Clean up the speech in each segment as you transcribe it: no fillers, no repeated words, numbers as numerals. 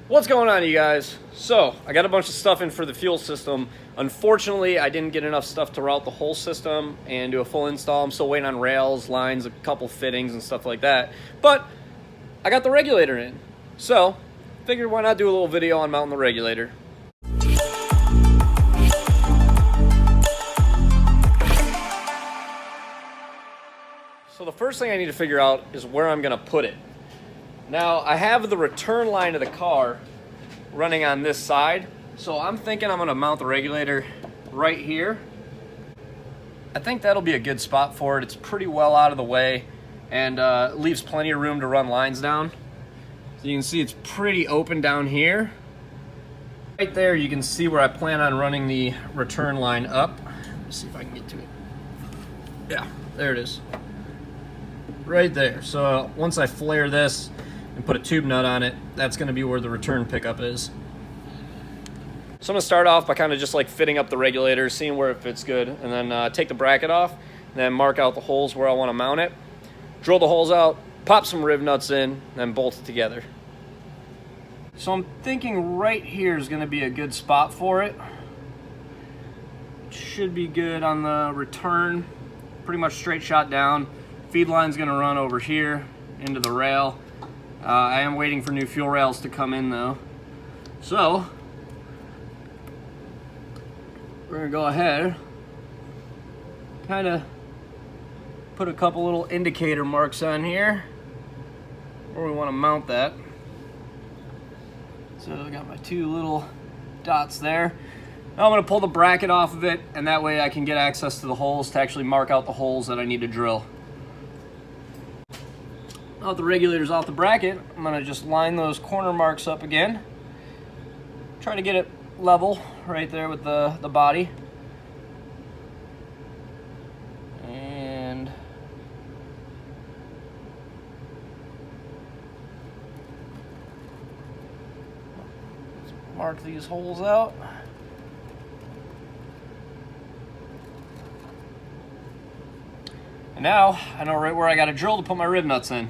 What's going on, you guys? So, I got a bunch of stuff in for the fuel system. Unfortunately, I didn't get enough stuff to route the whole system and do a full install. I'm still waiting on rails, lines, a couple fittings and stuff like that. But I got the regulator in. So, figured why not do a little video on mounting the regulator. So the first thing I need to figure out is where I'm gonna put it. Now, I have the return line of the car running on this side, so I'm thinking I'm gonna mount the regulator right here. I think that'll be a good spot for it. It's pretty well out of the way and leaves plenty of room to run lines down. So you can see it's pretty open down here. Right there, you can see where I plan on running the return line up. Let's see if I can get to it. Yeah, there it is. Right there. So once I flare this and put a tube nut on it, that's going to be where the return pickup is. So I'm going to start off by kind of just like fitting up the regulator, seeing where it fits good, and then take the bracket off, and then mark out the holes where I want to mount it, drill the holes out, pop some riv nuts in, and then bolt it together. So I'm thinking right here is going to be a good spot for it. It should be good on the return, pretty much straight shot down. Feed line's going to run over here into the rail. I am waiting for new fuel rails to come in though. So we're going to go ahead, kind of put a couple little indicator marks on here where we want to mount that. So I got my two little dots there. Now I'm going to pull the bracket off of it, and that way I can get access to the holes to actually mark out the holes that I need to drill. Now that the regulator's off the bracket, I'm going to just line those corner marks up again. Try to get it level right there with the body. And let's mark these holes out. And now I know right where I got to drill to put my riv nuts in.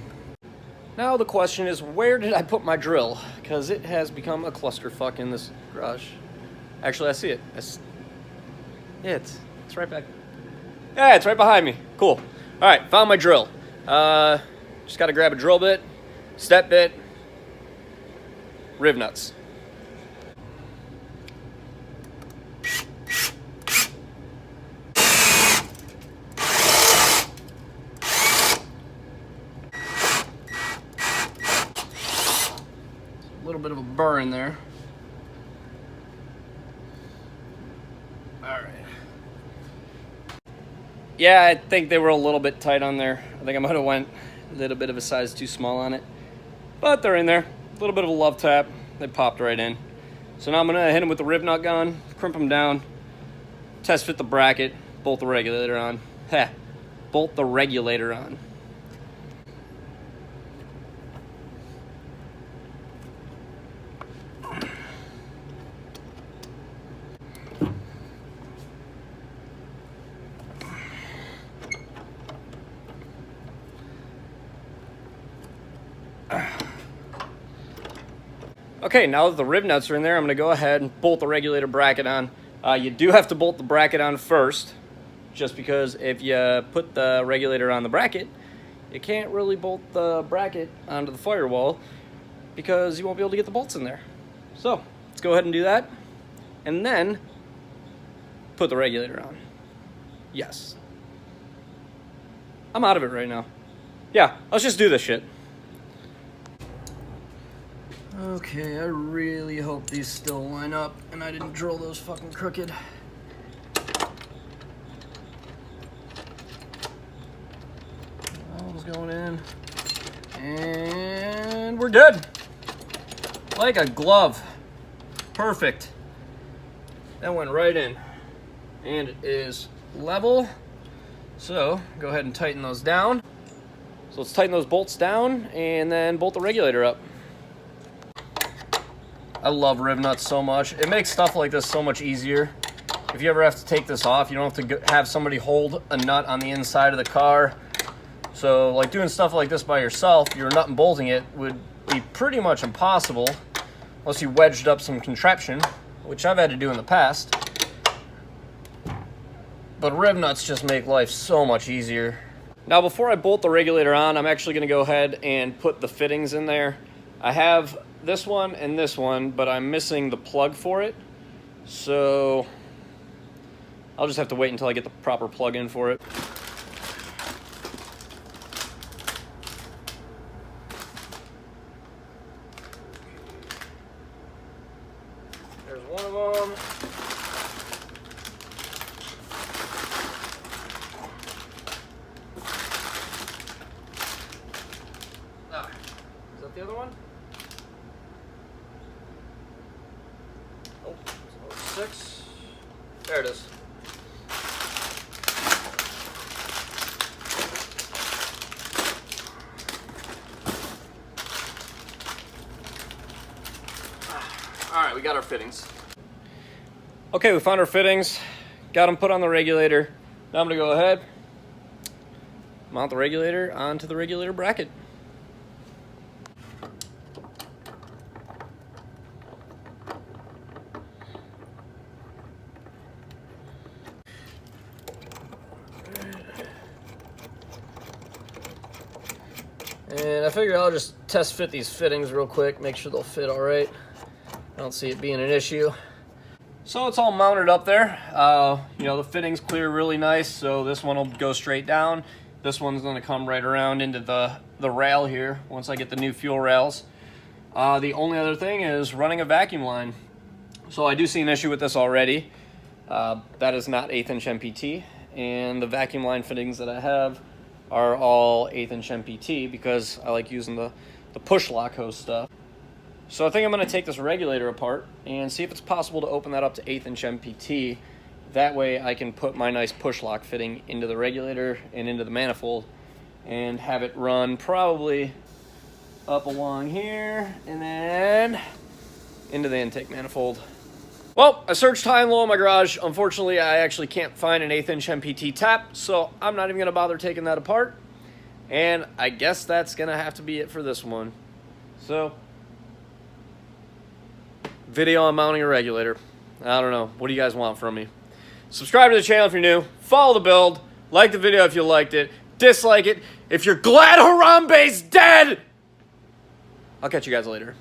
Now the question is, where did I put my drill? Because it has become a clusterfuck in this garage. Actually, I see it. Yeah, it's right back. Yeah, it's right behind me. Cool. All right, found my drill. Just got to grab a drill bit, step bit, riv nuts. A little bit of a burr in there. All right. Yeah, I think they were a little bit tight on there. I think I might have went a little bit of a size too small on it, but they're in there. A little bit of a love tap. They popped right in. So now I'm gonna hit them with the riv nut gun, crimp them down, test fit the bracket, bolt the regulator on. Heh, bolt the regulator on. Okay, now that the riv nuts are in there, I'm going to go ahead and bolt the regulator bracket on. You do have to bolt the bracket on first, just because if you put the regulator on the bracket, you can't really bolt the bracket onto the firewall because you won't be able to get the bolts in there. So, let's go ahead and do that, and then put the regulator on. Yes. I'm out of it right now. Yeah, let's just do this shit. Okay, I really hope these still line up and I didn't drill those fucking crooked. All's going in. And we're good. Like a glove. Perfect. That went right in. And it is level. So, go ahead and tighten those down. So let's tighten those bolts down and then bolt the regulator up. I love riv nuts so much. It makes stuff like this so much easier. If you ever have to take this off, you don't have to have somebody hold a nut on the inside of the car. So like doing stuff like this by yourself, you're nut and bolting it would be pretty much impossible unless you wedged up some contraption, which I've had to do in the past. But rib nuts just make life so much easier. Now before I bolt the regulator on, I'm actually going to go ahead and put the fittings in there. I have this one and this one, but I'm missing the plug for it. So I'll just have to wait until I get the proper plug in for it. There's one of them. Is that the other one? Oh, 6. There it is. All right, we got our fittings. Okay, we found our fittings, got them put on the regulator. Now I'm gonna go ahead, mount the regulator onto the regulator bracket. And I figure I'll just test fit these fittings real quick, make sure they'll fit all right. I don't see it being an issue. So it's all mounted up there. You know, the fittings clear really nice, so this one will go straight down. This one's gonna come right around into the rail here once I get the new fuel rails. The only other thing is running a vacuum line. So I do see an issue with this already. That is not 1/8 inch MPT, and the vacuum line fittings that I have are all 1/8 inch MPT because I like using the push lock hose stuff. So I think I'm going to take this regulator apart and see if it's possible to open that up to 1/8 inch MPT. That way I can put my nice push lock fitting into the regulator and into the manifold and have it run probably up along here and then into the intake manifold. Well, I searched high and low in my garage. Unfortunately, I actually can't find an 1/8 inch MPT tap, so I'm not even going to bother taking that apart. And I guess that's going to have to be it for this one. So, video on mounting a regulator. I don't know. What do you guys want from me? Subscribe to the channel if you're new. Follow the build. Like the video if you liked it. Dislike it if you're glad Harambe's dead. I'll catch you guys later.